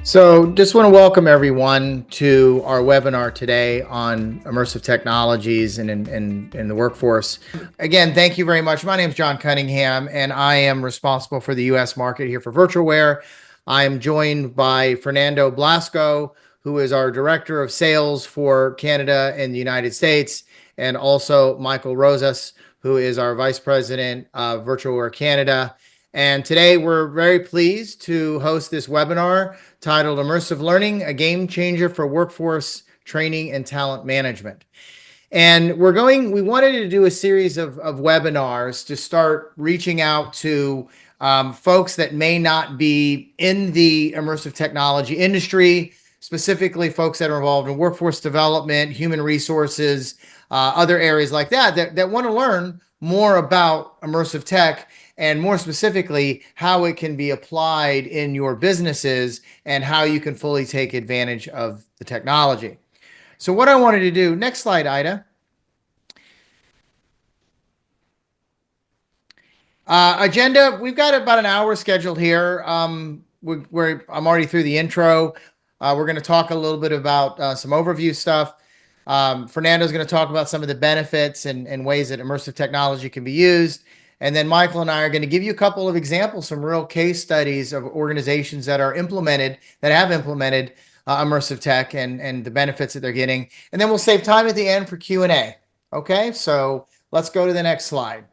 So, just want to welcome everyone to our webinar today on immersive technologies and in the workforce. Again, thank you very much. My name is John Cunningham, and I am responsible for the U.S. market here for Virtualware. I am joined by Fernando Blasco, who is our Director of Sales for Canada and the United States, and also Michael Rosas, who is our Vice President of Virtualware Canada. And today we're very pleased to host this webinar titled Immersive Learning, a Game Changer for Workforce Training and Talent Management. And we wanted to do a series of webinars to start reaching out to folks that may not be in the immersive technology industry, specifically folks that are involved in workforce development, human resources, other areas like that want to learn more about immersive tech and more specifically how it can be applied in your businesses and how you can fully take advantage of the technology. So what I wanted to do, next slide, Ida. Agenda, we've got about an hour scheduled here. I'm already through the intro. We're going to talk a little bit about some overview stuff. Fernando's going to talk about some of the benefits and ways that immersive technology can be used. And then Michael and I are going to give you a couple of examples, some real case studies of organizations that have implemented immersive tech and the benefits that they're getting. And then we'll save time at the end for Q&A. Okay, so let's go to the next slide.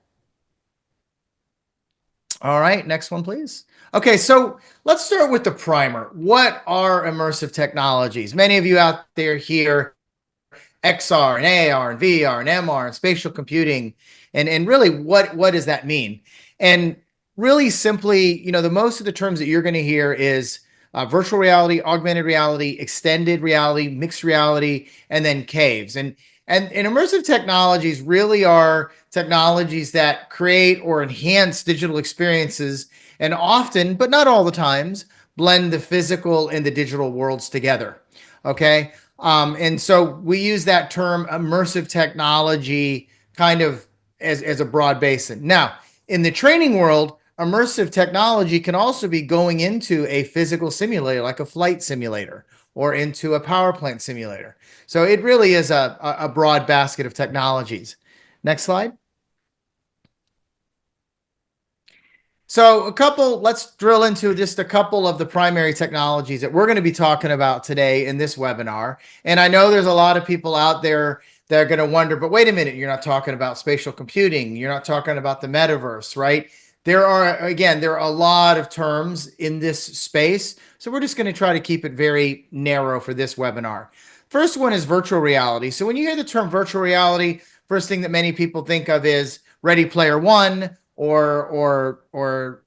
All right, next one, please. Okay, so let's start with the primer. What are immersive technologies? Many of you out there hear XR and AR and VR and MR and spatial computing. And really, what does that mean? And really simply, the most of the terms that you're going to hear is virtual reality, augmented reality, extended reality, mixed reality, and then caves. And immersive technologies really are technologies that create or enhance digital experiences and often, but not all the times, blend the physical and the digital worlds together. Okay. And so we use that term immersive technology kind of as a broad basin. Now, in the training world, immersive technology can also be going into a physical simulator, like a flight simulator, or into a power plant simulator. So it really is a broad basket of technologies. Next slide. So let's drill into just a couple of the primary technologies that we're going to be talking about today in this webinar. And I know there's a lot of people out there that are going to wonder, but wait a minute, you're not talking about spatial computing. You're not talking about the metaverse, right? There are a lot of terms in this space. So we're just going to try to keep it very narrow for this webinar. First one is virtual reality. So when you hear the term virtual reality, first thing that many people think of is Ready Player One, or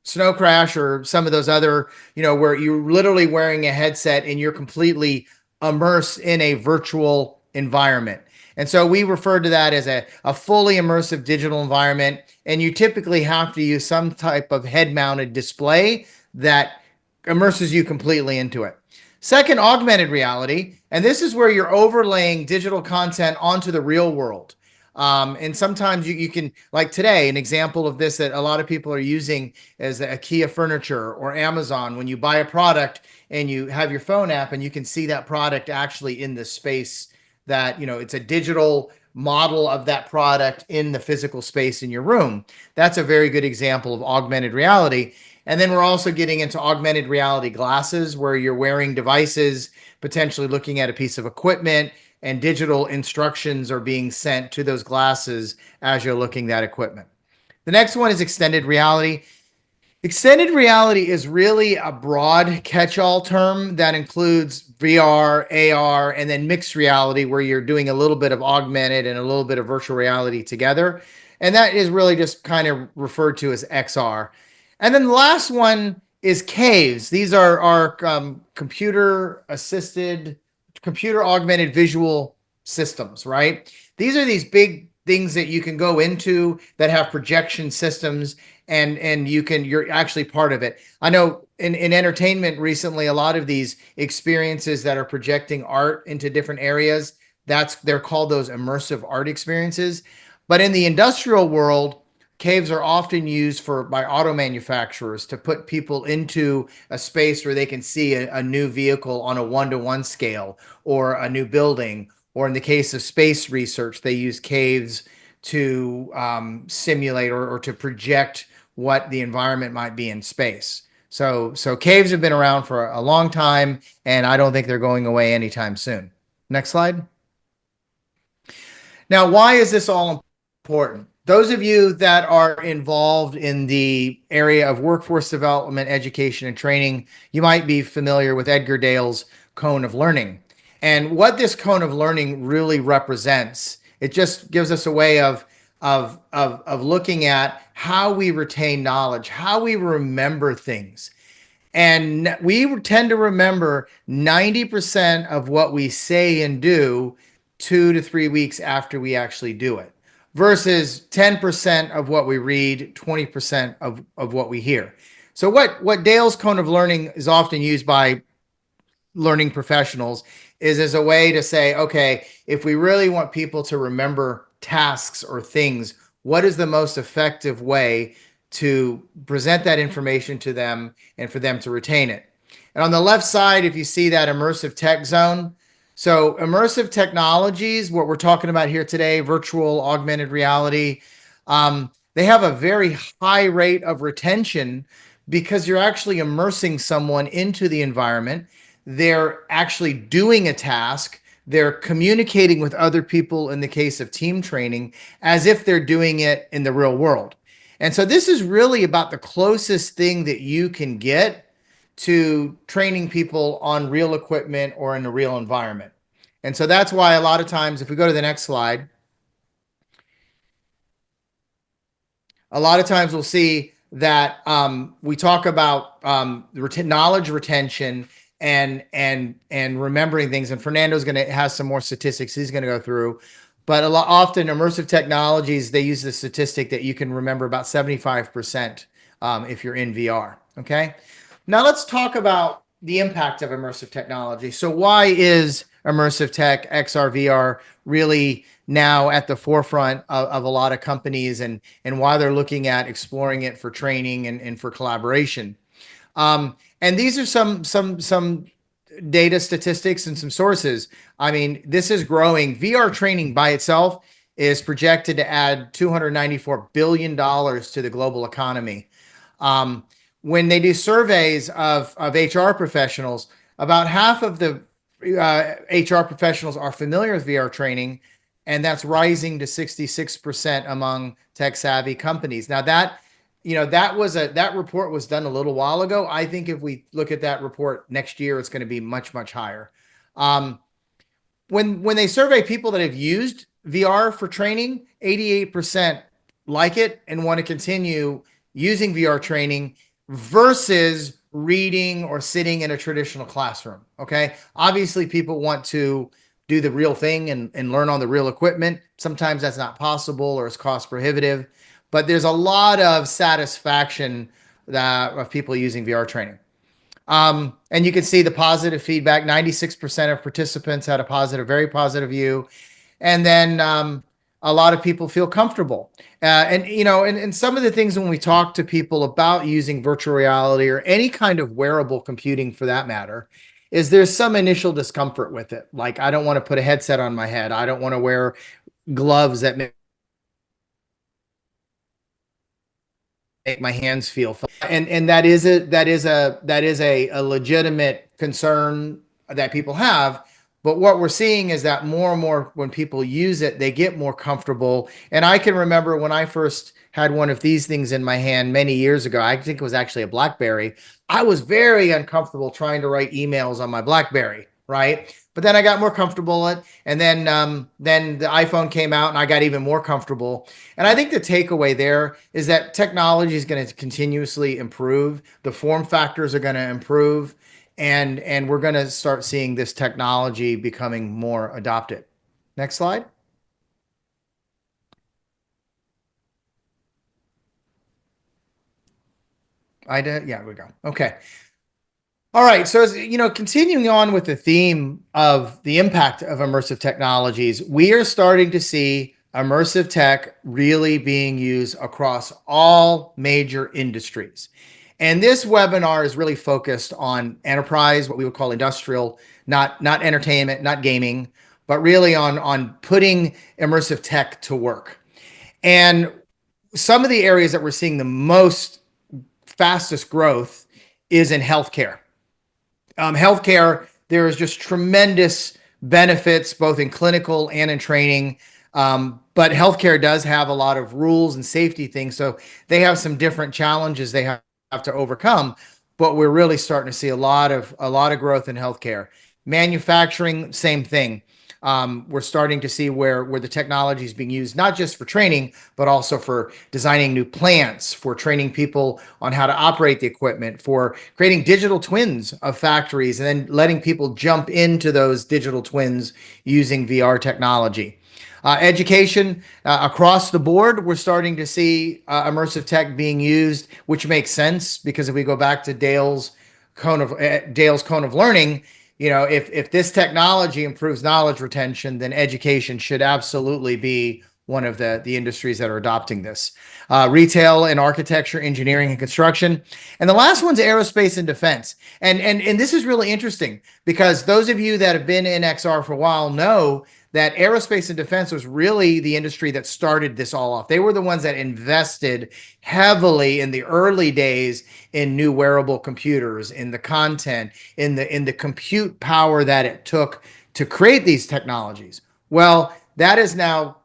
Snow Crash, or some of those other, where you're literally wearing a headset and you're completely immersed in a virtual environment. And so we refer to that as a fully immersive digital environment. And you typically have to use some type of head-mounted display that immerses you completely into it. Second, augmented reality. And this is where you're overlaying digital content onto the real world. And sometimes you can, like today, an example of this that a lot of people are using is IKEA furniture or Amazon. When you buy a product and you have your phone app and you can see that product actually in the space that, it's a digital model of that product in the physical space in your room. That's a very good example of augmented reality. And then we're also getting into augmented reality glasses where you're wearing devices, potentially looking at a piece of equipment, and digital instructions are being sent to those glasses as you're looking at that equipment. The next one is extended reality. Extended reality is really a broad catch-all term that includes VR, AR, and then mixed reality, where you're doing a little bit of augmented and a little bit of virtual reality together. And that is really just kind of referred to as XR. And then the last one is caves. These are our computer augmented visual systems, right? These are these big things that you can go into that have projection systems, and you're actually part of it. I know in entertainment recently, a lot of these experiences that are projecting art into different areas, they're called those immersive art experiences. But in the industrial world, caves are often used by auto manufacturers to put people into a space where they can see a new vehicle on a 1-to-1 scale, or a new building, or in the case of space research, they use caves to simulate or to project what the environment might be in space. So caves have been around for a long time, and I don't think they're going away anytime soon. Next slide. Now, why is this all important? Those of you that are involved in the area of workforce development, education, and training, you might be familiar with Edgar Dale's cone of learning. And what this cone of learning really represents, it just gives us a way of looking at how we retain knowledge, how we remember things. And we tend to remember 90% of what we say and do 2 to 3 weeks after we actually do it, versus 10% of what we read, 20% of what we hear. So what Dale's cone of learning is often used by learning professionals is as a way to say, okay, if we really want people to remember tasks or things, what is the most effective way to present that information to them and for them to retain it? And on the left side, if you see that immersive tech zone, so immersive technologies, what we're talking about here today, virtual augmented reality, they have a very high rate of retention because you're actually immersing someone into the environment. They're actually doing a task. They're communicating with other people in the case of team training as if they're doing it in the real world. And so this is really about the closest thing that you can get to training people on real equipment or in a real environment. And so that's why a lot of times, if we go to the next slide, a lot of times we'll see that we talk about knowledge retention and remembering things. And Fernando's going to have some more statistics he's going to go through. But often immersive technologies, they use the statistic that you can remember about 75% if you're in VR. Okay. Now let's talk about the impact of immersive technology. So why is immersive tech, XR, VR really now at the forefront of a lot of companies, and why they're looking at exploring it for training and for collaboration? And these are some data statistics and some sources. I mean, this is growing. VR training by itself is projected to add $294 billion to the global economy. When they do surveys of HR professionals, about half of the HR professionals are familiar with VR training, and that's rising to 66% among tech savvy companies. Now that that report was done a little while ago. I think if we look at that report next year, it's going to be much, much higher. When they survey people that have used VR for training, 88% like it and want to continue using VR training versus reading or sitting in a traditional classroom. Okay. Obviously, people want to do the real thing and learn on the real equipment. Sometimes that's not possible or it's cost prohibitive, but there's a lot of satisfaction of people using VR training. And you can see the positive feedback. 96% of participants had a positive, very positive view. And then a lot of people feel comfortable. And some of the things when we talk to people about using virtual reality or any kind of wearable computing for that matter, is there's some initial discomfort with it. Like, I don't want to put a headset on my head. I don't want to wear gloves that make my hands feel fun. And that is a legitimate concern that people have. But what we're seeing is that more and more when people use it, they get more comfortable. And I can remember when I first had one of these things in my hand many years ago, I think it was actually a BlackBerry. I was very uncomfortable trying to write emails on my BlackBerry, right? But then I got more comfortable with it, and then the iPhone came out, and I got even more comfortable. And I think the takeaway there is that technology is going to continuously improve. The form factors are going to improve, and we're going to start seeing this technology becoming more adopted. Next slide. I did. Yeah, we go. Okay. All right. So, continuing on with the theme of the impact of immersive technologies, we are starting to see immersive tech really being used across all major industries. And this webinar is really focused on enterprise, what we would call industrial, not entertainment, not gaming, but really on putting immersive tech to work. And some of the areas that we're seeing the most fastest growth is in healthcare. Healthcare, there is just tremendous benefits both in clinical and in training. But healthcare does have a lot of rules and safety things, so they have some different challenges they have to overcome. But we're really starting to see a lot of growth in healthcare. Manufacturing, same thing. We're starting to see where the technology is being used not just for training, but also for designing new plants, for training people on how to operate the equipment, for creating digital twins of factories, and then letting people jump into those digital twins using VR technology. Education across the board, we're starting to see immersive tech being used, which makes sense because if we go back to Dale's cone of learning, if this technology improves knowledge retention, then education should absolutely be one of the industries that are adopting this. Retail and architecture, engineering and construction. And the last one's aerospace and defense. And this is really interesting because those of you that have been in XR for a while know that aerospace and defense was really the industry that started this all off. They were the ones that invested heavily in the early days in new wearable computers, in the content, in the compute power that it took to create these technologies. Well, that is now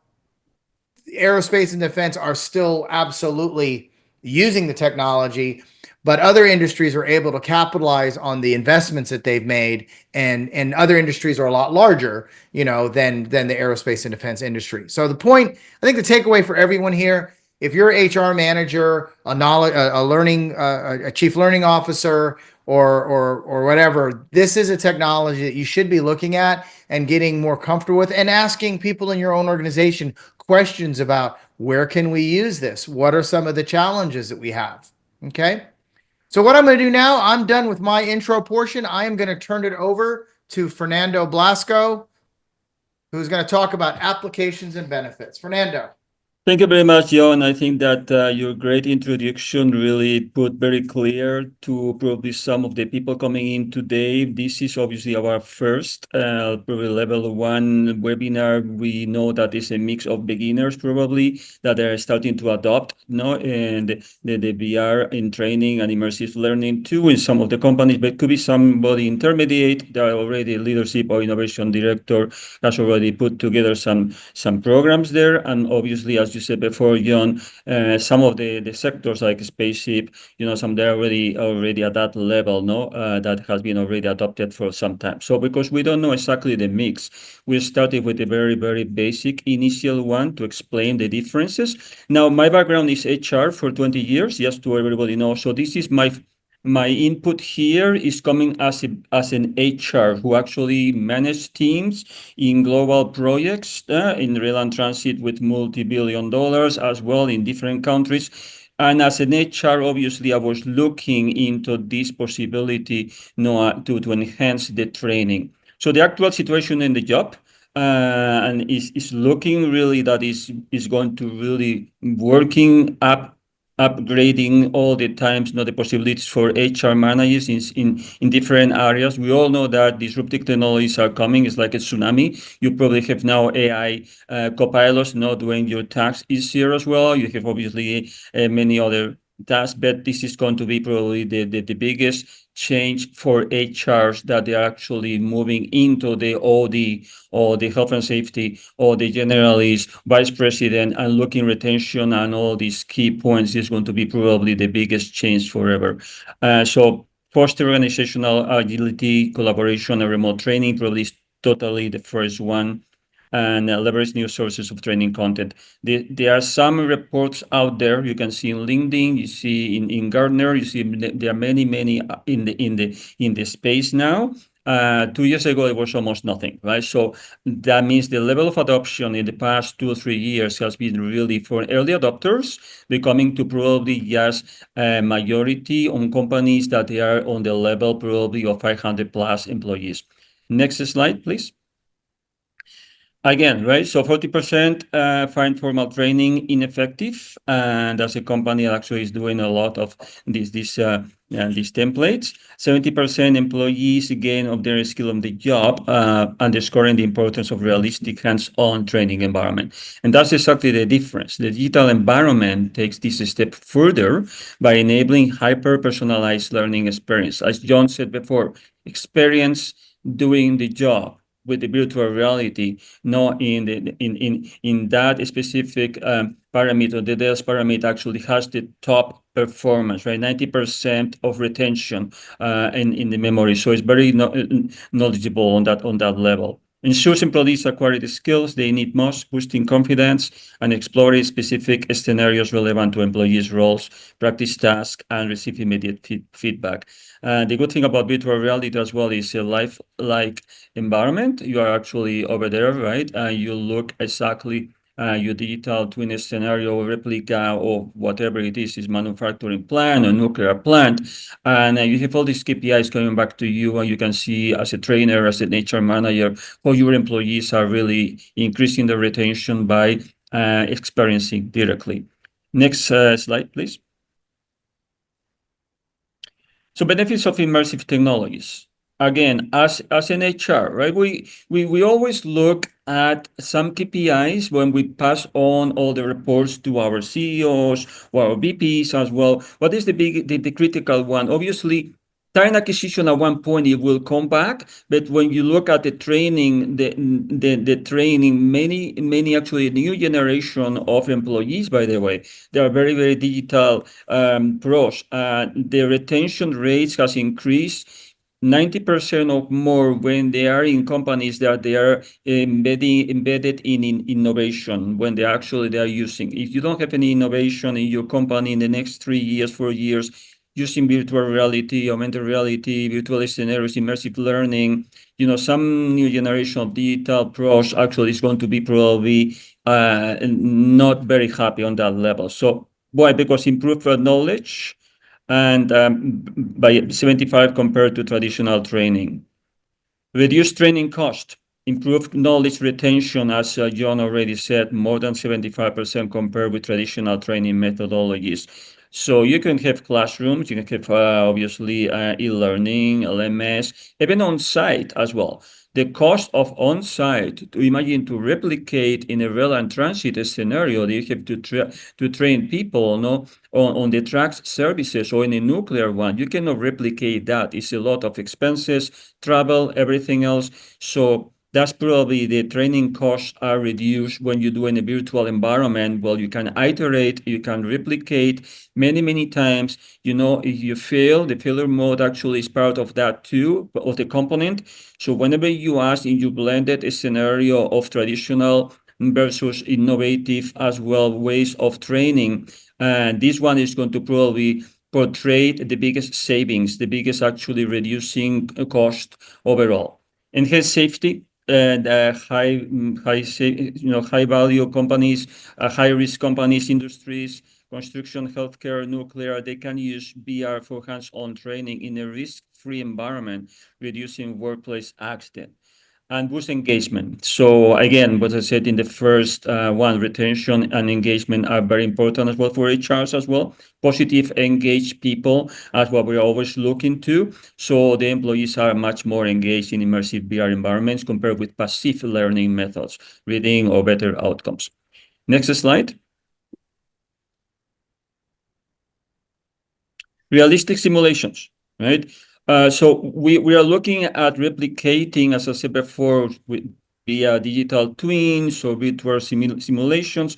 aerospace and defense are still absolutely using the technology, but other industries are able to capitalize on the investments that they've made, and other industries are a lot larger, than the aerospace and defense industry. So the point, I think, the takeaway for everyone here: if you're an HR manager, a chief learning officer, or whatever, this is a technology that you should be looking at and getting more comfortable with, and asking people in your own organization questions about where can we use this? What are some of the challenges that we have? Okay. So what I'm going to do now, I'm done with my intro portion. I am going to turn it over to Fernando Blasco, who's going to talk about applications and benefits. Fernando. Thank you very much, John. I think that your great introduction really put very clear to probably some of the people coming in today. This is obviously our first probably level 1 webinar. We know that it's a mix of beginners probably that are starting to adopt, and the VR in training and immersive learning too in some of the companies, but it could be somebody intermediate that already leadership or innovation director has already put together some programs there. And obviously, as you said before, John, some of the sectors like spaceship, some they're already at that level, that has been already adopted for some time. So because we don't know exactly the mix, we started with a very, very basic initial one to explain the differences. Now, my background is HR for 20 years, just to everybody know. So this is my input here is coming as an HR who actually manage teams in global projects in rail and transit with multi-billion dollars as well in different countries. And as an HR, obviously, I was looking into this possibility to enhance the training. So the actual situation in the job and is looking really that is going to really working upgrading all the times, the possibilities for HR managers in different areas. We all know that disruptive technologies are coming. It's like a tsunami. You probably have now AI copilots doing your tasks easier as well. You have obviously many other tasks, but this is going to be probably the biggest change for HRs that they are actually moving into the OD or the health and safety or the generalist vice president, and looking retention and all these key points is going to be probably the biggest change forever. So foster organizational agility, collaboration, and remote training probably is totally the first one. And leverage new sources of training content. There are some reports out there you can see in LinkedIn, you see in Gartner, you see there are many in the space now. 2 years ago, it was almost nothing, right? So that means the level of adoption in the past 2 or 3 years has been really for early adopters, becoming to probably just a majority on companies that they are on the level probably of 500 plus employees. Next slide, please. Again, right? So 40% find formal training ineffective, and as a company actually is doing a lot of these templates. 70% employees gain of their skill on the job, underscoring the importance of realistic hands-on training environment. And that's exactly the difference. The digital environment takes this a step further by enabling hyper-personalized learning experience. As John said before, experience doing the job with the virtual reality, not in that specific parameter. The DELS parameter actually has the top performance, right? 90% of retention in the memory. So it's very knowledgeable on that level. Ensures employees acquire the skills they need most, boosting confidence and exploring specific scenarios relevant to employees' roles, practice tasks, and receive immediate feedback. The good thing about virtual reality as well is a life-like environment. You are actually over there, right? You look exactly your digital twin scenario replica or whatever it is manufacturing plant or nuclear plant. And you have all these KPIs coming back to you, and you can see as a trainer, as an HR manager, how your employees are really increasing the retention by experiencing directly. Next slide, please. So benefits of immersive technologies. Again, as an HR, right? We always look at some KPIs when we pass on all the reports to our CEOs or our VPs as well. What is the critical one? Obviously, talent acquisition at one point it will come back, but when you look at the training, the training, many actually new generation of employees, by the way, they are very digital pros. The retention rates has increased 90% or more when they are in companies that they are embedded in innovation, when they are using. If you don't have any innovation in your company in the next 3 years, 4 years, using virtual reality, augmented reality, virtual scenarios, immersive learning, some new generation of digital pros actually is going to be probably not very happy on that level. So why? Because improved knowledge and by 75 compared to traditional training. Reduce training cost, improve knowledge retention, as John already said, more than 75% compared with traditional training methodologies. So you can have classrooms, you can have obviously e-learning, LMS, even on-site as well. The cost of on-site, to imagine to replicate in a rail and transit scenario, you have to train people on the tracks services or in a nuclear one. You cannot replicate that. It's a lot of expenses, travel, everything else. So that's probably the training costs are reduced when you do in a virtual environment. Well, you can iterate, you can replicate many times. If you fail, the failure mode actually is part of that too, of the component. So whenever you ask in your blended scenario of traditional versus innovative as well ways of training, this one is going to probably portray the biggest savings, the biggest actually reducing cost overall. Enhance safety and high value companies, high risk companies, industries, construction, healthcare, nuclear, they can use VR for hands-on training in a risk-free environment, reducing workplace accident and boost engagement. So again, what I said in the first one, retention and engagement are very important as well for HRs as well. Positive, engaged people as what we're always looking to. So the employees are much more engaged in immersive VR environments compared with passive learning methods, reading or better outcomes. Next slide. Realistic simulations, right? So we are looking at replicating, as I said before, via digital twins or virtual simulations,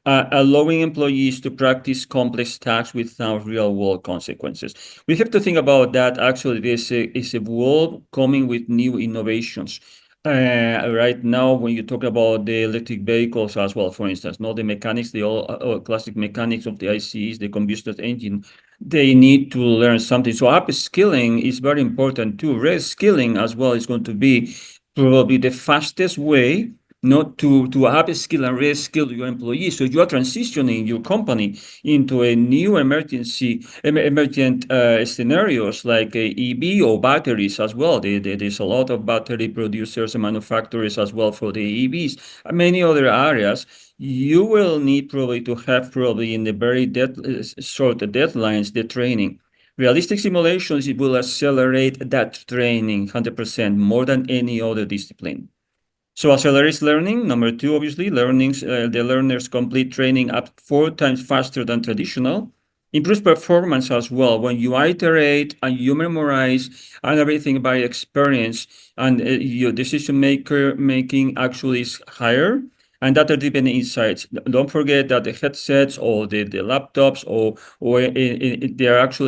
allowing employees to practice complex tasks without real-world consequences. We have to think about that. Actually, this is a world coming with new innovations. Right now, when you talk about the electric vehicles as well, for instance, not the mechanics, the all classic mechanics of the ICEs, the combustion engine, they need to learn something. So upskilling is very important too. Reskilling as well is going to be probably the fastest way not to upskill and reskill your employees. So you are transitioning your company into a new emergent scenarios like EV or batteries as well. There's a lot of battery producers and manufacturers as well for the EVs and many other areas. You will need probably to have probably in the very short deadlines the training. Realistic simulations, it will accelerate that training 100% more than any other discipline. So accelerates learning. Number two, obviously, the learners complete training up 4 times faster than traditional. Improves performance as well. When you iterate and you memorize and everything by experience, and your decision making actually is higher. And data-driven insights. Don't forget that the headsets or the laptops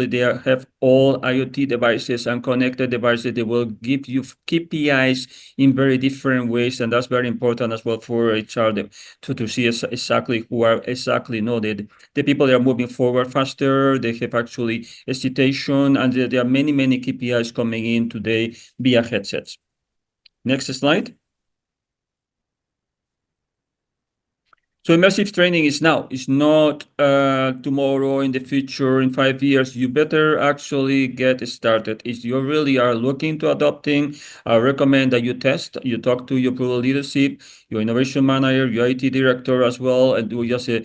they have all IoT devices and connected devices. They will give you KPIs in very different ways, and that's very important as well for HR to see exactly who are exactly noted. The people that are moving forward faster, they have actually a citation, and there are many KPIs coming in today via headsets. Next slide. So immersive training is now. It's not tomorrow, in the future, in 5 years. You better actually get started. If you really are looking to adopting, I recommend that you test. You talk to your pro leadership, your innovation manager, your IT director as well, and do just a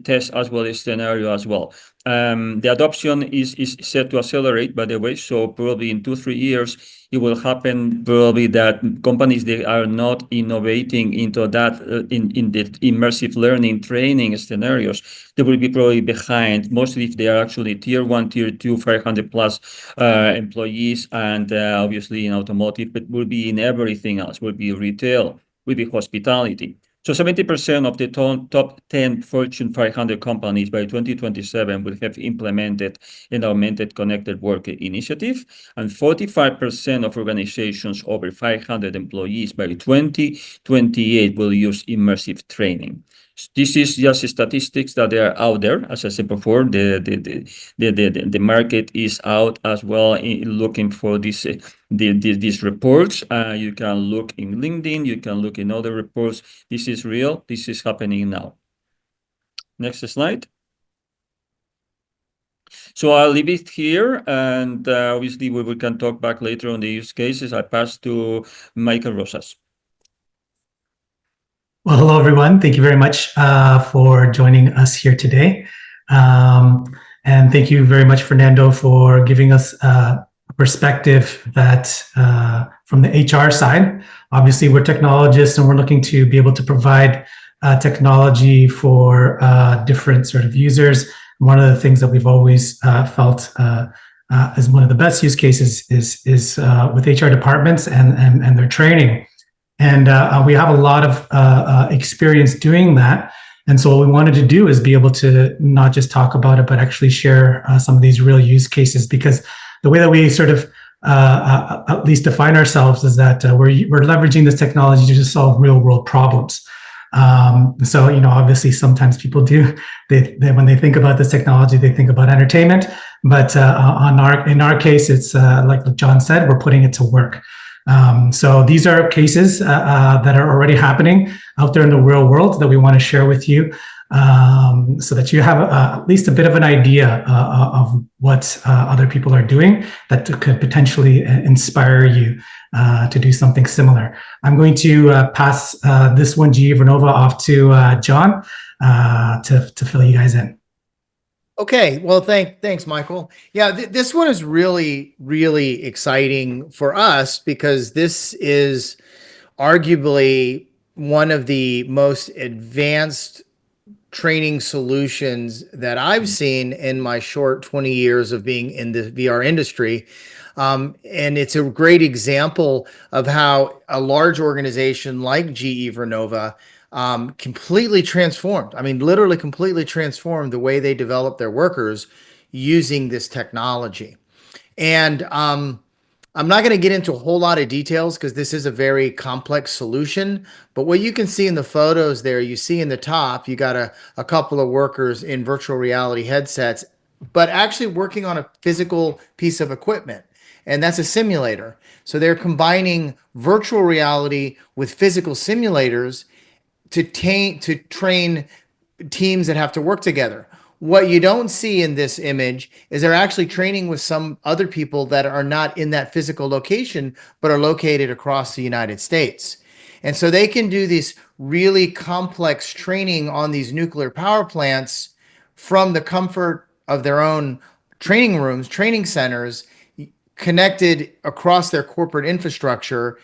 test as well, a scenario as well. The adoption is set to accelerate, by the way. So probably in 2-3 years, it will happen probably that companies they are not innovating into that in the immersive learning training scenarios, they will be probably behind, mostly if they are actually tier 1, tier 2, 500 plus employees, and obviously in automotive, but will be in everything else, will be retail, will be hospitality. So 70% of the top 10 Fortune 500 companies by 2027 will have implemented an augmented connected work initiative, and 45% of organizations over 500 employees by 2028 will use immersive training. This is just statistics that are out there. As I said before, the market is out as well looking for these reports. You can look in LinkedIn, you can look in other reports. This is real. This is happening now. Next slide. So I'll leave it here, and obviously we can talk back later on the use cases. I pass to Michael Rosas. Well, hello, everyone. Thank you very much for joining us here today. And thank you very much, Fernando, for giving us a perspective that from the HR side, obviously we're technologists and we're looking to be able to provide technology for different sort of users. One of the things that we've always felt as one of the best use cases is with HR departments and their training. And we have a lot of experience doing that. And so what we wanted to do is be able to not just talk about it, but actually share some of these real use cases, because the way that we sort of at least define ourselves is that we're leveraging this technology to just solve real world problems. So, you know, obviously sometimes people do, they when they think about this technology, they think about entertainment, but in our case, it's like John said, we're putting it to work. So these are cases that are already happening out there in the real world that we want to share with you, so that you have at least a bit of an idea of what other people are doing that could potentially inspire you to do something similar. I'm going to pass this one, GE Vernova, off to John to fill you guys in. Okay, well, thanks, Michael. Yeah, this one is really, really exciting for us because this is arguably one of the most advanced training solutions that I've seen in my short 20 years of being in the VR industry. And it's a great example of how a large organization like GE Vernova completely transformed. I mean, literally completely transformed the way they develop their workers using this technology. And I'm not going to get into a whole lot of details because this is a very complex solution. But what you can see in the photos there, you see in the top, you got a couple of workers in virtual reality headsets, but actually working on a physical piece of equipment. and that's a simulator. So they're combining virtual reality with physical simulators to train teams that have to work together. What you don't see in this image is they're actually training with some other people that are not in that physical location, but are located across the United States. And so they can do this really complex training on these nuclear power plants from the comfort of their own training rooms, training centers, connected across their corporate infrastructure,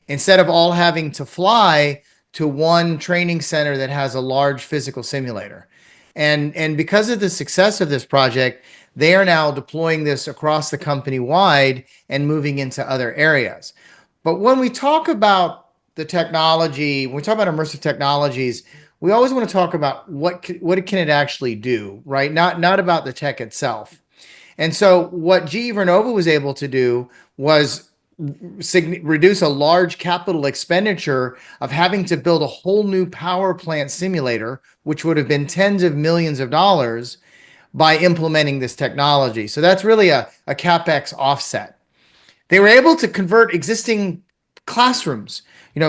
instead of all having to fly to one training center that has a large physical simulator. And because of the success of this project, they are now deploying this across the company wide and moving into other areas. But when we talk about the technology, when we talk about immersive technologies, we always want to talk about what can it actually do, right? Not about the tech itself. And so what GE Vernova was able to do was reduce a large capital expenditure of having to build a whole new power plant simulator, which would have been tens of millions of dollars, by implementing this technology. So that's really a CapEx offset. They were able to convert existing classrooms,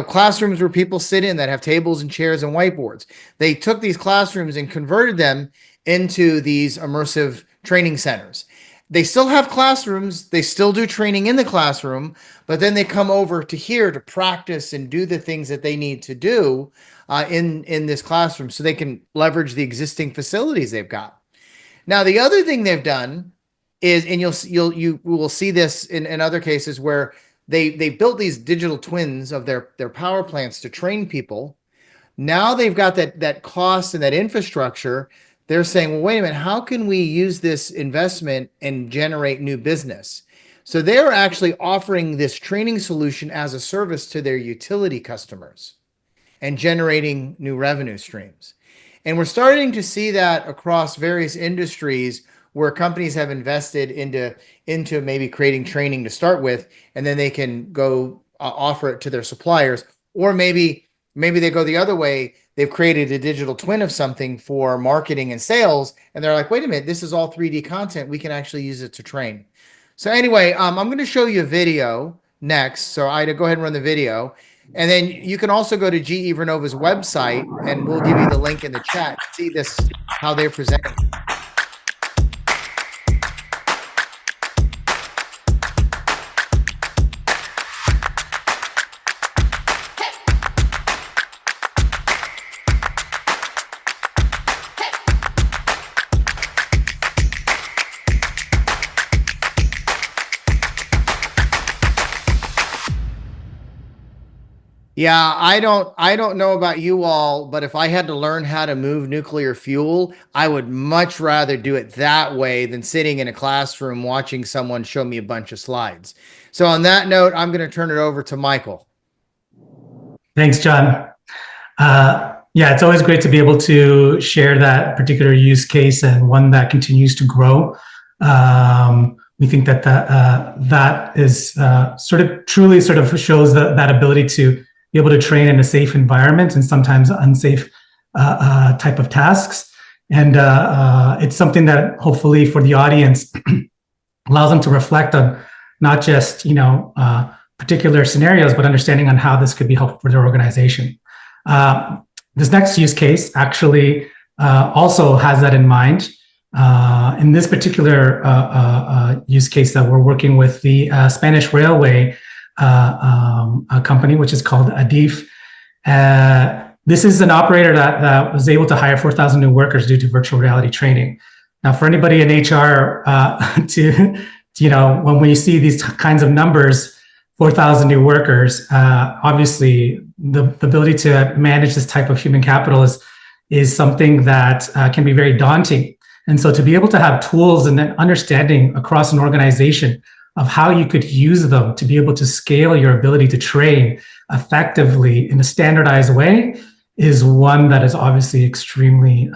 classrooms where people sit in that have tables and chairs and whiteboards. They took these classrooms and converted them into these immersive training centers. They still have classrooms, they still do training in the classroom, but then they come over to here to practice and do the things that they need to do in this classroom, so they can leverage the existing facilities they've got. Now, the other thing they've done is, and you will see this in other cases where they built these digital twins of their power plants to train people. Now they've got that cost and that infrastructure. They're saying, well, wait a minute, how can we use this investment and generate new business? So they're actually offering this training solution as a service to their utility customers and generating new revenue streams. And we're starting to see that across various industries where companies have invested into maybe creating training to start with, and then they can go offer it to their suppliers. Or maybe they go the other way. They've created a digital twin of something for marketing and sales, and they're like, wait a minute, this is all 3D content. We can actually use it to train. So anyway, I'm going to show you a video next. So Ida, go ahead and run the video. And then you can also go to GE Vernova's website, and we'll give you the link in the chat to see this, how they're presenting. Yeah, I don't know about you all, but if I had to learn how to move nuclear fuel, I would much rather do it that way than sitting in a classroom watching someone show me a bunch of slides. So on that note, I'm going to turn it over to Michael. Thanks, John. Yeah, it's always great to be able to share that particular use case, and one that continues to grow. We think that that is truly shows that ability to be able to train in a safe environment and sometimes unsafe type of tasks. And it's something that hopefully for the audience allows them to reflect on not just, particular scenarios, but understanding on how this could be helpful for their organization. This next use case actually also has that in mind. In this particular use case that we're working with the Spanish railway company, which is called Adif. This is an operator that was able to hire 4,000 new workers due to virtual reality training. Now, for anybody in HR, when we see these kinds of numbers, 4,000 new workers, obviously the ability to manage this type of human capital is something that can be very daunting. And so to be able to have tools and then understanding across an organization of how you could use them to be able to scale your ability to train effectively in a standardized way is one that is obviously extremely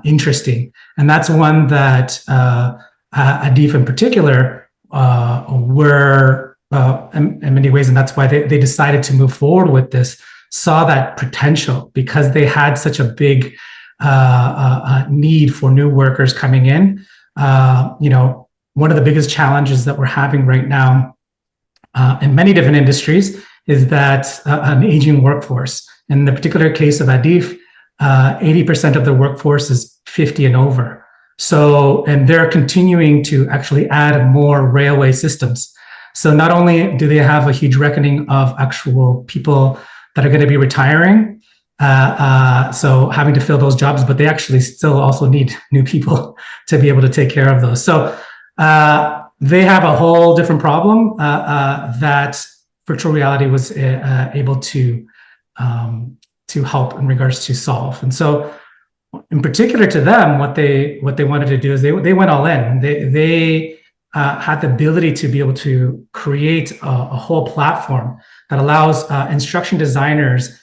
interesting. And that's one that Adif in particular were in many ways, and that's why they decided to move forward with this, saw that potential because they had such a big need for new workers coming in. one of the biggest challenges that we're having right now in many different industries is that an aging workforce. In the particular case of Adif, 80% of the workforce is 50 and over. So, and they're continuing to actually add more railway systems. So not only do they have a huge reckoning of actual people that are going to be retiring, so having to fill those jobs, but they actually still also need new people to be able to take care of those. So they have a whole different problem that virtual reality was able to help in regards to solve. And so, in particular to them, what they wanted to do is they went all in. They had the ability to be able to create a whole platform that allows instruction designers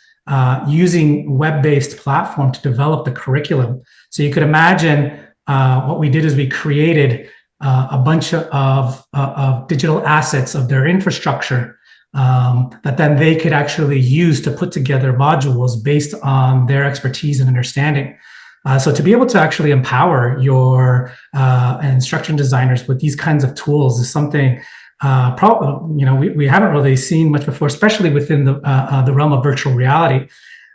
using web-based platform to develop the curriculum. So you could imagine what we did is we created a bunch of digital assets of their infrastructure that then they could actually use to put together modules based on their expertise and understanding. So to be able to actually empower your instruction designers with these kinds of tools is something we haven't really seen much before, especially within the realm of virtual reality,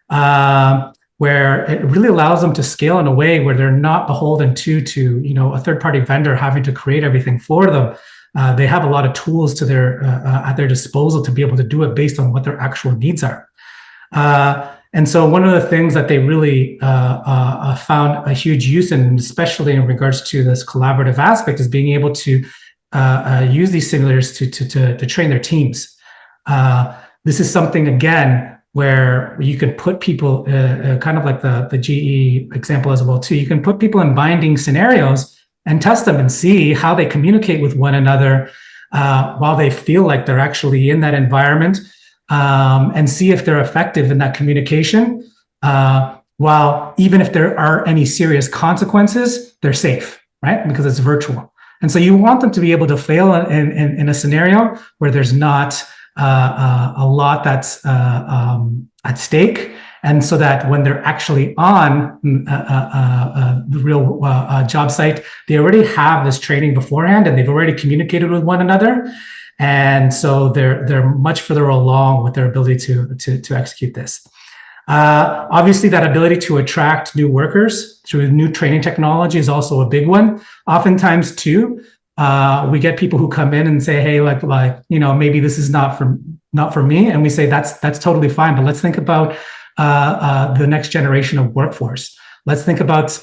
where it really allows them to scale in a way where they're not beholden to a third-party vendor having to create everything for them. They have a lot of tools to at their disposal to be able to do it based on what their actual needs are. And so one of the things that they really found a huge use in, especially in regards to this collaborative aspect, is being able to use these simulators to train their teams. This is something, again, where you can put people, kind of like the GE example as well, too. You can put people in binding scenarios and test them and see how they communicate with one another while they feel like they're actually in that environment, and see if they're effective in that communication. While even if there are any serious consequences, they're safe, right? Because it's virtual. And so you want them to be able to fail in a scenario where there's not a lot that's at stake. And so that when they're actually on the real job site, they already have this training beforehand and they've already communicated with one another. And so they're much further along with their ability to execute this. Obviously, that ability to attract new workers through new training technology is also a big one. Oftentimes, too, we get people who come in and say, "Hey, maybe this is not for me," and we say that's totally fine. But let's think about the next generation of workforce. Let's think about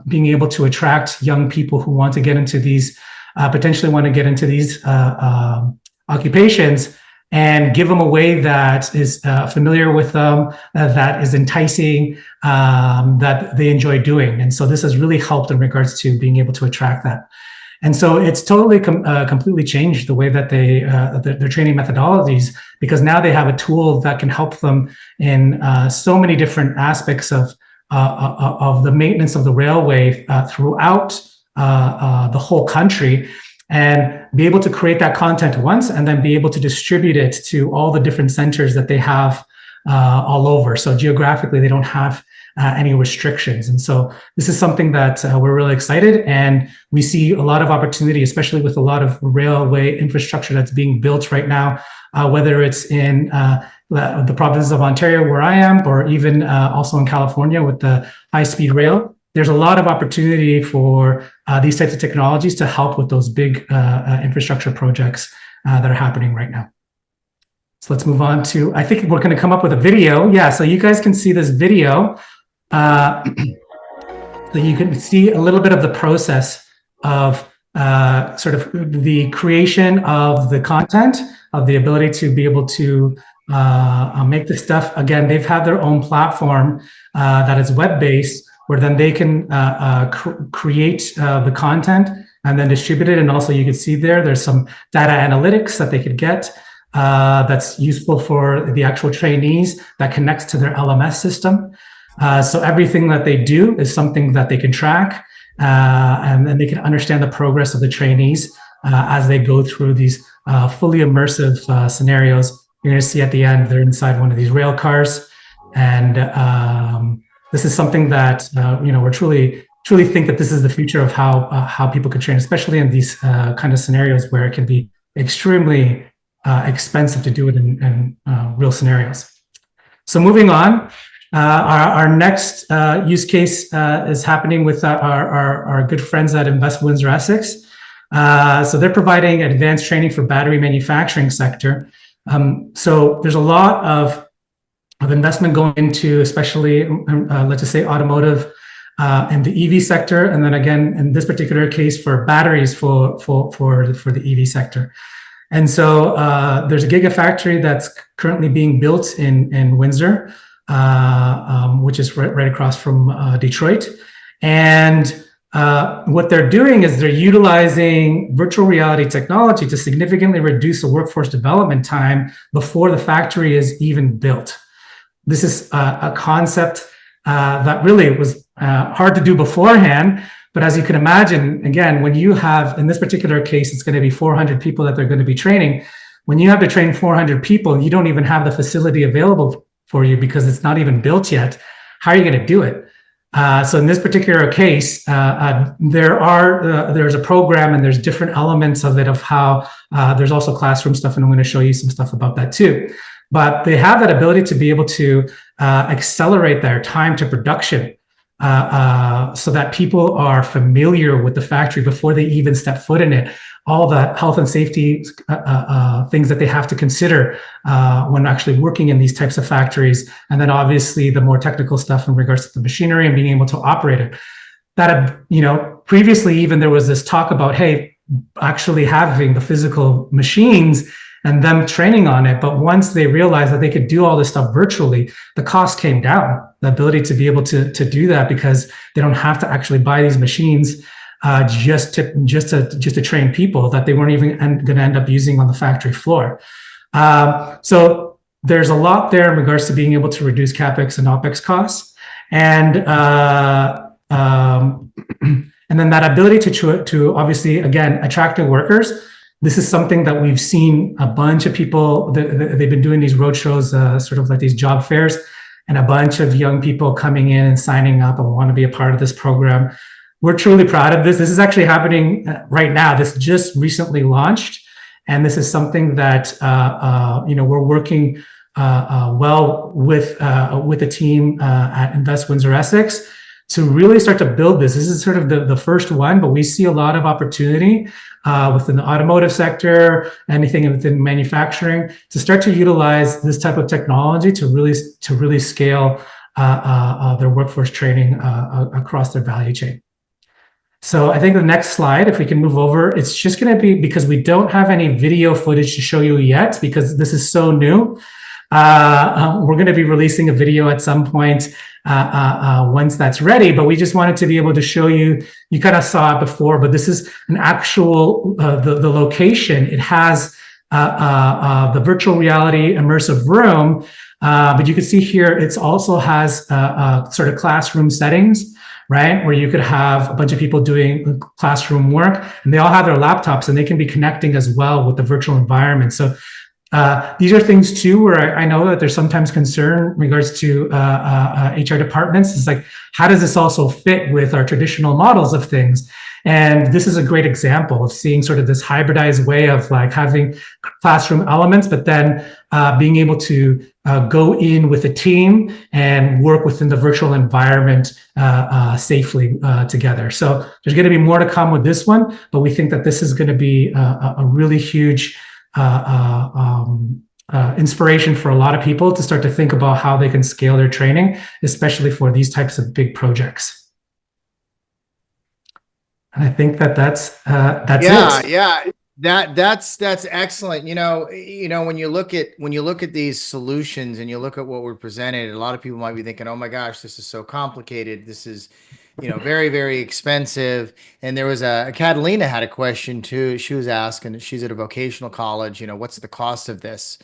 being able to attract young people who want to get into these, potentially want to get into these occupations, and give them a way that is familiar with them, that is enticing, that they enjoy doing. And so this has really helped in regards to being able to attract that. And so it's totally completely changed the way that their training methodologies, because now they have a tool that can help them in so many different aspects of the maintenance of the railway throughout the whole country, and be able to create that content once and then be able to distribute it to all the different centers that they have all over. So geographically, they don't have any restrictions. And so this is something that we're really excited, and we see a lot of opportunity, especially with a lot of railway infrastructure that's being built right now, whether it's in the provinces of Ontario, where I am, or even also in California with the high-speed rail. There's a lot of opportunity for these types of technologies to help with those big infrastructure projects that are happening right now. So let's move on to, I think we're going to come up with a video. Yeah, so you guys can see this video. So you can see a little bit of the process of sort of the creation of the content, of the ability to be able to make this stuff. Again, they've had their own platform that is web-based, where then they can create the content and then distribute it. And also you can see there's some data analytics that they could get that's useful for the actual trainees, that connects to their LMS system. So everything that they do is something that they can track, and then they can understand the progress of the trainees as they go through these fully immersive scenarios. You're going to see at the end, they're inside one of these rail cars. And this is something that we're truly truly think that this is the future of how people can train, especially in these kind of scenarios where it can be extremely expensive to do it in real scenarios. So moving on, our next use case is happening with our good friends at Invest Windsor Essex. So they're providing advanced training for battery manufacturing sector. So there's a lot of investment going into, especially let's just say automotive and the EV sector, and then again in this particular case for batteries for the EV sector. And so there's a gigafactory that's currently being built in Windsor, which is right across from Detroit. And what they're doing is they're utilizing virtual reality technology to significantly reduce the workforce development time before the factory is even built. This is a concept that really was hard to do beforehand. But as you can imagine, again, when you have, in this particular case, it's going to be 400 people that they're going to be training. When you have to train 400 people and you don't even have the facility available for you because it's not even built yet, how are you going to do it? So in this particular case, there's a program and there's different elements of it of how there's also classroom stuff, and I'm going to show you some stuff about that too. But they have that ability to be able to accelerate their time to production so that people are familiar with the factory before they even step foot in it. All the health and safety things that they have to consider when actually working in these types of factories. And then obviously the more technical stuff in regards to the machinery and being able to operate it. That, previously even there was this talk about, hey, actually having the physical machines and them training on it. But once they realized that they could do all this stuff virtually, the cost came down, the ability to be able to do that because they don't have to actually buy these machines just to train people that they weren't even going to end up using on the factory floor. So there's a lot there in regards to being able to reduce CapEx and OpEx costs. And then that ability to obviously, again, attract new workers. This is something that we've seen a bunch of people, they've been doing these roadshows, sort of like these job fairs, and a bunch of young people coming in and signing up and want to be a part of this program. We're truly proud of this. This is actually happening right now. This just recently launched. And this is something that, we're working well with the team at Invest Windsor Essex to really start to build this. This is sort of the first one, but we see a lot of opportunity within the automotive sector, anything within manufacturing, to start to utilize this type of technology to really scale their workforce training across their value chain. So I think the next slide, if we can move over, it's just going to be, because we don't have any video footage to show you yet, because this is so new. We're going to be releasing a video at some point once that's ready, but we just wanted to be able to show you, you kind of saw it before, but this is an actual, the location. It has the virtual reality immersive room, but you can see here, it also has sort of classroom settings, right? Where you could have a bunch of people doing classroom work, and they all have their laptops and they can be connecting as well with the virtual environment. So these are things too, where I know that there's sometimes concern in regards to HR departments. It's like, how does this also fit with our traditional models of things? And this is a great example of seeing sort of this hybridized way of like having classroom elements, but then being able to go in with a team and work within the virtual environment safely together. So there's going to be more to come with this one, but we think that this is going to be a really huge inspiration for a lot of people to start to think about how they can scale their training, especially for these types of big projects. And I think that's it. Yeah. That's excellent. When you look at these solutions and you look at what we're presented, a lot of people might be thinking, oh my gosh, this is so complicated. This is, very, very expensive. And there was Catalina had a question too. She was asking, she's at a vocational college, what's the cost of this?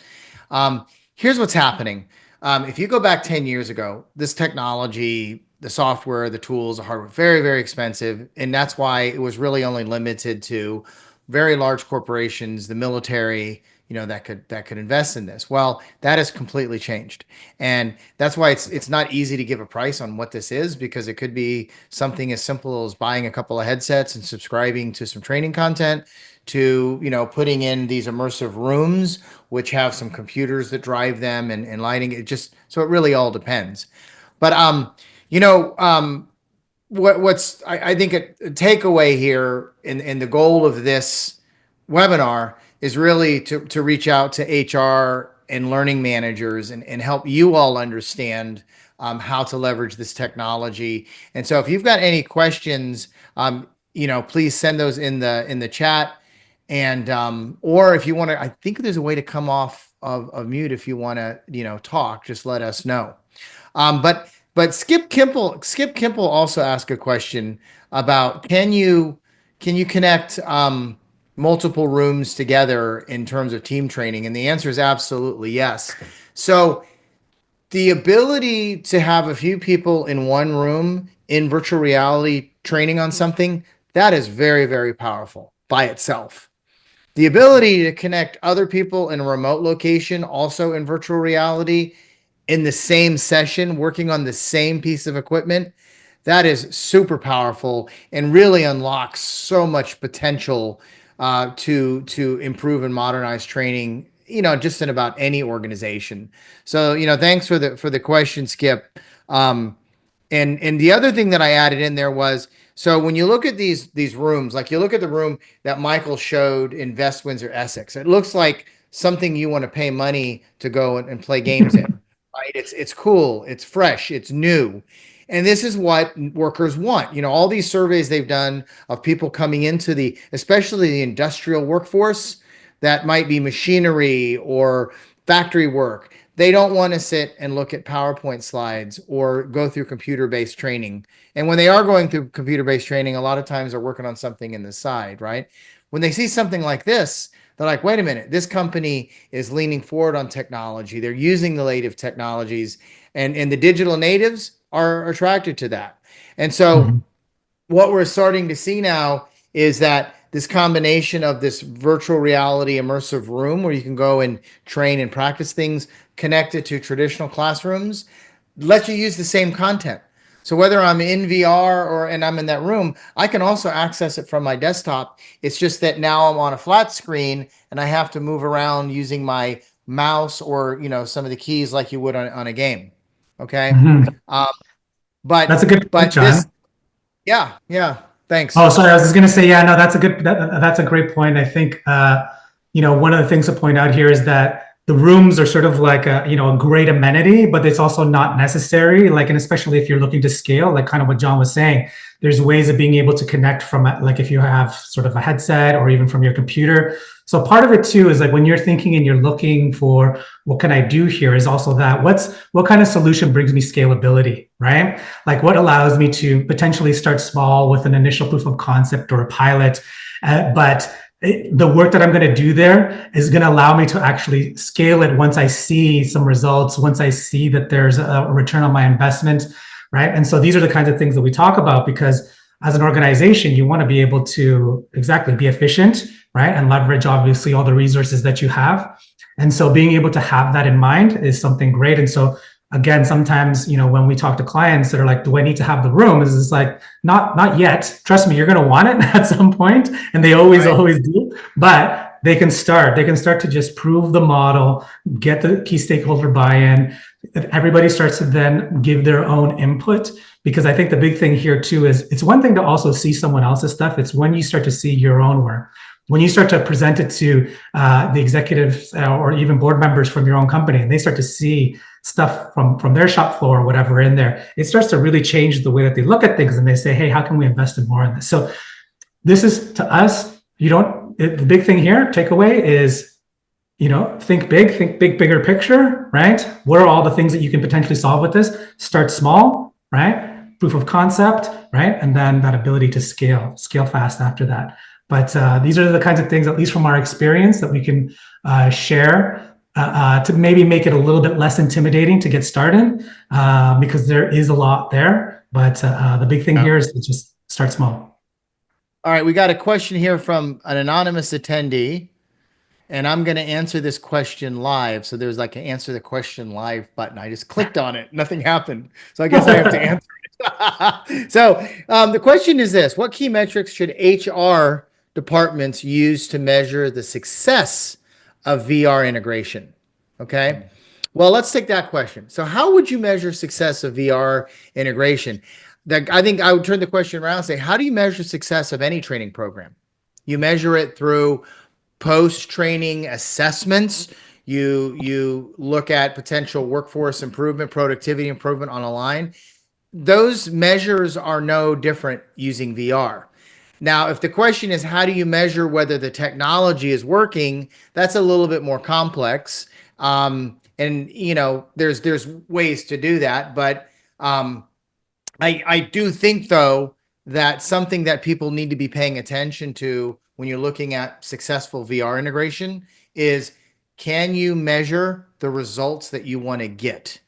Here's what's happening. If you go back 10 years ago, this technology, the software, the tools, the hardware, very, very expensive. And that's why it was really only limited to very large corporations, the military, that could invest in this. Well, that has completely changed, and that's why it's not easy to give a price on what this is, because it could be something as simple as buying a couple of headsets and subscribing to some training content, to putting in these immersive rooms which have some computers that drive them, and lighting. It just, so it really all depends. But you know what's I think a takeaway here, in the goal of this webinar, is really to reach out to HR and learning managers, and help you all understand how to leverage this technology. And so if you've got any questions, please send those in the chat. And or if you want to, I think there's a way to come off of mute if you want to talk. Just let us know. But Skip Kimple also asked a question about, can you connect multiple rooms together in terms of team training? And the answer is absolutely yes. So the ability to have a few people in one room in virtual reality training on something, that is very, very powerful by itself. The ability to connect other people in a remote location, also in virtual reality, in the same session, working on the same piece of equipment, that is super powerful and really unlocks so much potential to improve and modernize training, just in about any organization. So, thanks for the question, Skip. And the other thing that I added in there was, so when you look at these rooms, like you look at the room that Michael showed in West Windsor, Essex, it looks like something you want to pay money to go and play games in, right? It's cool, it's fresh, it's new. And this is what workers want. All these surveys they've done of people coming into especially the industrial workforce, that might be machinery or factory work. They don't want to sit and look at PowerPoint slides or go through computer-based training. And when they are going through computer-based training, a lot of times they're working on something in the side, right? When they see something like this, they're like, wait a minute, this company is leaning forward on technology. They're using the native technologies, and the digital natives are attracted to that. And so what we're starting to see now is that this combination of this virtual reality immersive room where you can go and train and practice things connected to traditional classrooms lets you use the same content. So whether I'm in VR and I'm in that room, I can also access it from my desktop. It's just that now I'm on a flat screen and I have to move around using my mouse or some of the keys like you would on a game. Okay. But That's a good point, John. Yeah. Thanks. Oh, sorry. I was just going to say, yeah, no, that's a great point. I think, one of the things to point out here is that the rooms are sort of like a great amenity, but it's also not necessary. Like, and especially if you're looking to scale, like kind of what John was saying, there's ways of being able to connect from, like, if you have sort of a headset or even from your computer. So part of it too is like when you're thinking and you're looking for what can I do here, is also that what kind of solution brings me scalability, right? Like what allows me to potentially start small with an initial proof of concept or a pilot, but the work that I'm going to do there is going to allow me to actually scale it once I see some results, once I see that there's a return on my investment, right? And so these are the kinds of things that we talk about, because as an organization, you want to be able to exactly be efficient, right? And leverage obviously all the resources that you have. And so being able to have that in mind is something great. And so again, sometimes, when we talk to clients that are like, do I need to have the room? It's like, not yet. Trust me, you're going to want it at some point. And they always do, but they can start to just prove the model, get the key stakeholder buy-in. Everybody starts to then give their own input, because I think the big thing here too is it's one thing to also see someone else's stuff. It's when you start to see your own work. When you start to present it to the executives or even board members from your own company, and they start to see stuff from their shop floor or whatever in there, it starts to really change the way that they look at things, and they say, hey, how can we invest in more in this? So this is, to us, the big thing here, takeaway is, think big, bigger picture, right? What are all the things that you can potentially solve with this? Start small, right? Proof of concept, right? And then that ability to scale fast after that. But these are the kinds of things, at least from our experience, that we can share to maybe make it a little bit less intimidating to get started, because there is a lot there. But the big thing here is to just start small. All right, we got a question here from an anonymous attendee. and I'm going to answer this question live. So there's like an answer the question live button. I just clicked on it. Nothing happened. So I guess I have to answer it. So the question is this: what key metrics should HR departments use to measure the success of VR integration? Okay. Well, let's take that question. So how would you measure success of VR integration? I think I would turn the question around and say, how do you measure success of any training program? You measure it through post-training assessments. You look at potential workforce improvement, productivity improvement on a line. Those measures are no different using VR. Now, if the question is how do you measure whether the technology is working, that's a little bit more complex. And there's ways to do that, but I do think though that something that people need to be paying attention to when you're looking at successful VR integration is, can you measure the results that you want to get?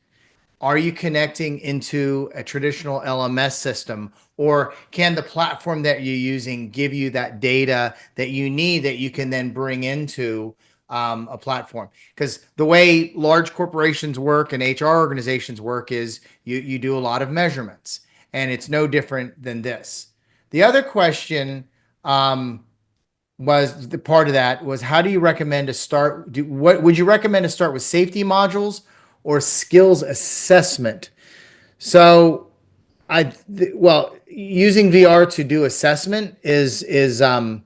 Are you connecting into a traditional LMS system, or can the platform that you're using give you that data that you need that you can then bring into a platform? Because the way large corporations work and HR organizations work is you do a lot of measurements, and it's no different than this. The other question was the part of that was, how do you recommend to start? What would you recommend to start with, safety modules or skills assessment? So using VR to do assessment is I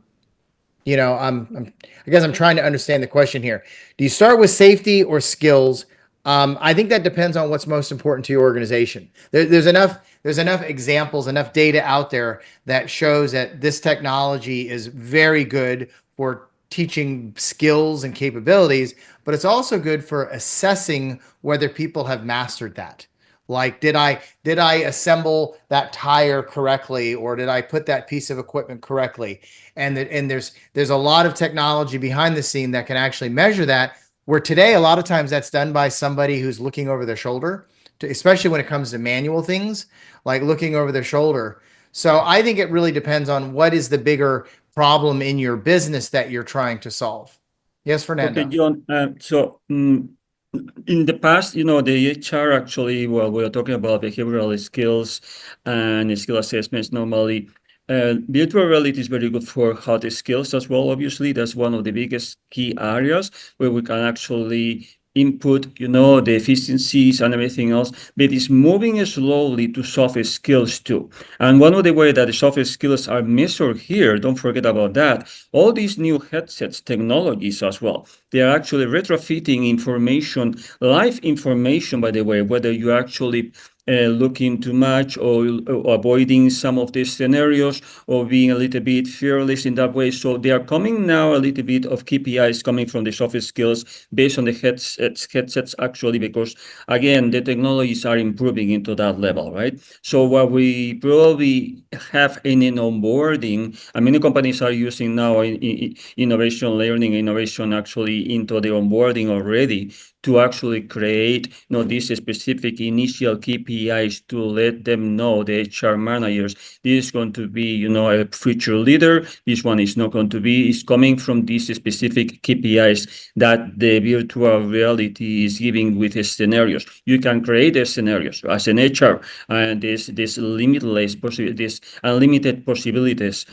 guess I'm trying to understand the question here. Do you start with safety or skills? I think that depends on what's most important to your organization. There's enough examples, enough data out there that shows that this technology is very good for teaching skills and capabilities, but it's also good for assessing whether people have mastered that. Like, did I assemble that tire correctly, or did I put that piece of equipment correctly? And there's a lot of technology behind the scene that can actually measure that, where today a lot of times that's done by somebody who's looking over their shoulder, especially when it comes to manual things, like looking over their shoulder. So I think it really depends on what is the bigger problem in your business that you're trying to solve. Yes, Fernando. Okay, John. In the past, the HR actually, well, we are talking about behavioral skills and skill assessments normally. Virtual reality is very good for hard skills as well. Obviously, that's one of the biggest key areas where we can actually input, the efficiencies and everything else, but it's moving slowly to soft skills too. And one of the ways that the soft skills are measured here, don't forget about that, all these new headsets technologies as well, they are actually retrofitting information, live information, by the way, whether you actually looking too much or avoiding some of these scenarios or being a little bit fearless in that way. So they are coming now a little bit of KPIs coming from the soft skills based on the headsets actually, because again, the technologies are improving into that level, right? So what we probably have in an onboarding, and many companies are using now in innovation learning, innovation actually into the onboarding already, to actually create these specific initial KPIs to let them know, the HR managers, this is going to be a future leader, this one is not going to be, is coming from these specific KPIs that the virtual reality is giving with the scenarios. You can create the scenarios as an HR, and this limitless this unlimited possibilities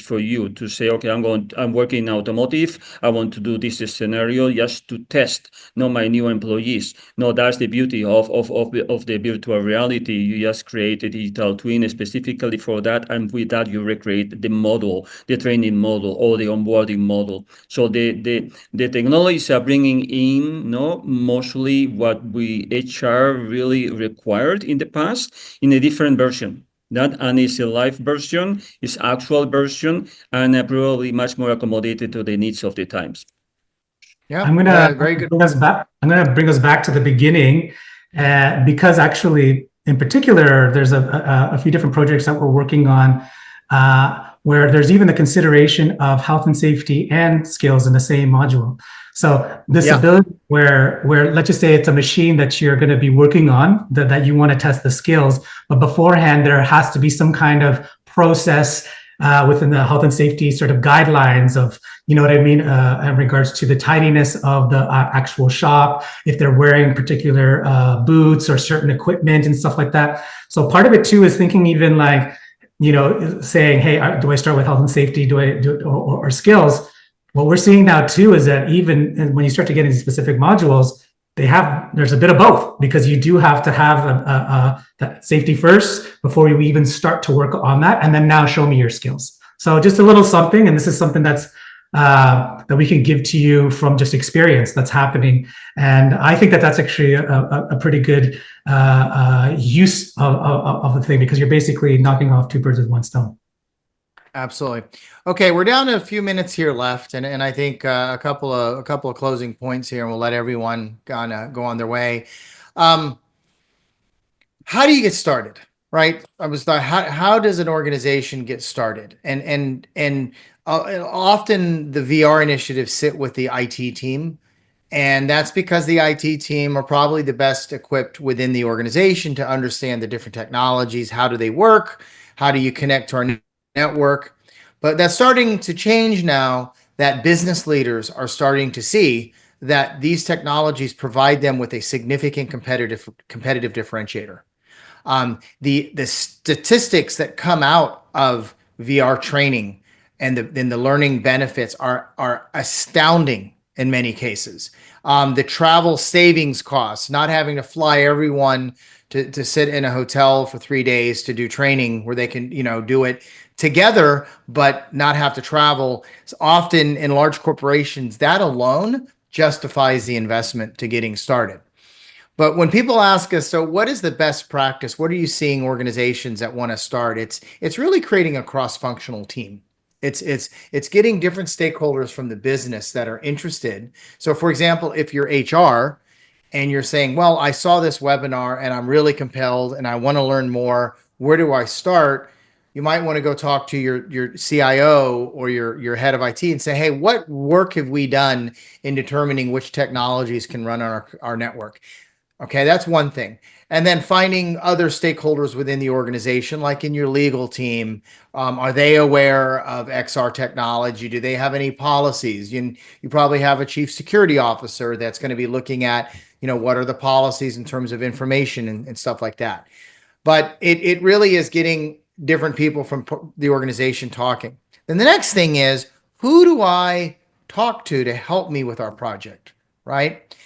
for you to say, okay, I'm working in automotive, I want to do this scenario just to test my new employees. That's the beauty of the virtual reality. You just create a digital twin specifically for that, and with that you recreate the model, the training model or the onboarding model. So the technologies are bringing in mostly what we HR really required in the past in a different version. And it's a live version, it's actual version, and probably much more accommodated to the needs of the times. Yeah, I'm gonna very good. bring us back. I'm gonna bring us back to the beginning, because actually, in particular, there's a few different projects that we're working on, where there's even the consideration of health and safety and skills in the same module. So this ability where let's just say it's a machine that you're going to be working on, that you want to test the skills, but beforehand there has to be some kind of process within the health and safety sort of guidelines of, you know what I mean, in regards to the tidiness of the actual shop, if they're wearing particular boots or certain equipment and stuff like that. So part of it too is thinking even like, you know, saying, hey, do I start with health and safety? Do I do or skills? What we're seeing now too is that even when you start to get into specific modules, there's a bit of both, because you do have to have that safety first before you even start to work on that, and then now show me your skills. So just a little something, and this is something that's that we can give to you from just experience that's happening, and I think that that's actually a pretty good use of the thing, because you're basically knocking off two birds with one stone. Absolutely. Okay, we're down to a few minutes here left, and I think a couple of closing points here, and we'll let everyone kind of go on their way. How do you get started? Right? I was thought, how does an organization get started? And often the VR initiatives sit with the IT team, and that's because the IT team are probably the best equipped within the organization to understand the different technologies. How do they work? How do you connect to our network? But that's starting to change now that business leaders are starting to see that these technologies provide them with a significant competitive differentiator. The statistics that come out of VR training and the learning benefits are astounding in many cases. The travel savings costs, not having to fly everyone to sit in a hotel for 3 days to do training where they can, do it together, but not have to travel. So often in large corporations, that alone justifies the investment to getting started. But when people ask us, so what is the best practice? What are you seeing organizations that want to start? It's really creating a cross-functional team. It's getting different stakeholders from the business that are interested. So for example, if you're HR and you're saying, well, I saw this webinar and I'm really compelled and I want to learn more, where do I start? You might want to go talk to your CIO or your head of IT and say, hey, what work have we done in determining which technologies can run on our network? Okay, that's one thing. And then finding other stakeholders within the organization, like in your legal team. Are they aware of XR technology? Do they have any policies? You probably have a chief security officer that's going to be looking at, what are the policies in terms of information and stuff like that. But it really is getting different people from the organization talking. Then the next thing is, who do I talk to help me with our project, right?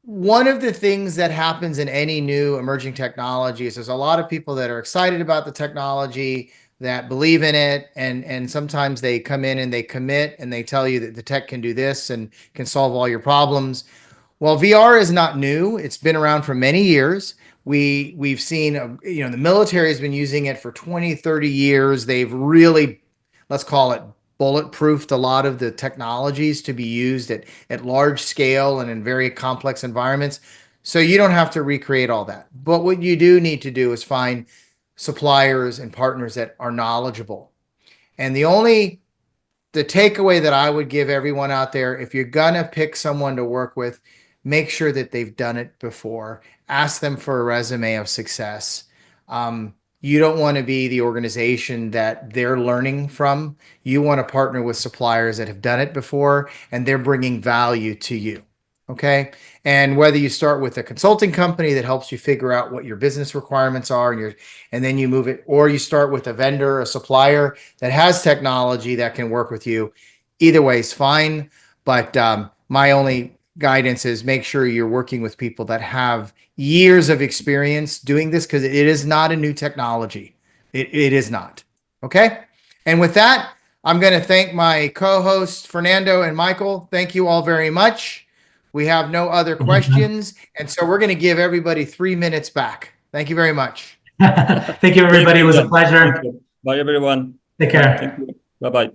One of the things that happens in any new emerging technology is there's a lot of people that are excited about the technology, that believe in it, and sometimes they come in and they commit and they tell you that the tech can do this and can solve all your problems. Well, VR is not new. It's been around for many years. We've seen, the military has been using it for 20, 30 years. They've really, let's call it, bulletproofed a lot of the technologies to be used at large scale and in very complex environments. So you don't have to recreate all that. But what you do need to do is find suppliers and partners that are knowledgeable. And the takeaway that I would give everyone out there, if you're gonna pick someone to work with, make sure that they've done it before. Ask them for a resume of success. You don't want to be the organization that they're learning from. You want to partner with suppliers that have done it before and they're bringing value to you. Okay. And whether you start with a consulting company that helps you figure out what your business requirements are and then you move it, or you start with a vendor, a supplier that has technology that can work with you, either way is fine. But my only guidance is make sure you're working with people that have years of experience doing this, because it is not a new technology. It is not. Okay. And with that, I'm going to thank my co-hosts, Fernando and Michael. Thank you all very much. We have no other questions. And so we're going to give everybody 3 minutes back. Thank you very much. Thank you, everybody. It was a pleasure. Bye, everyone. Take care. Thank you. Bye-bye.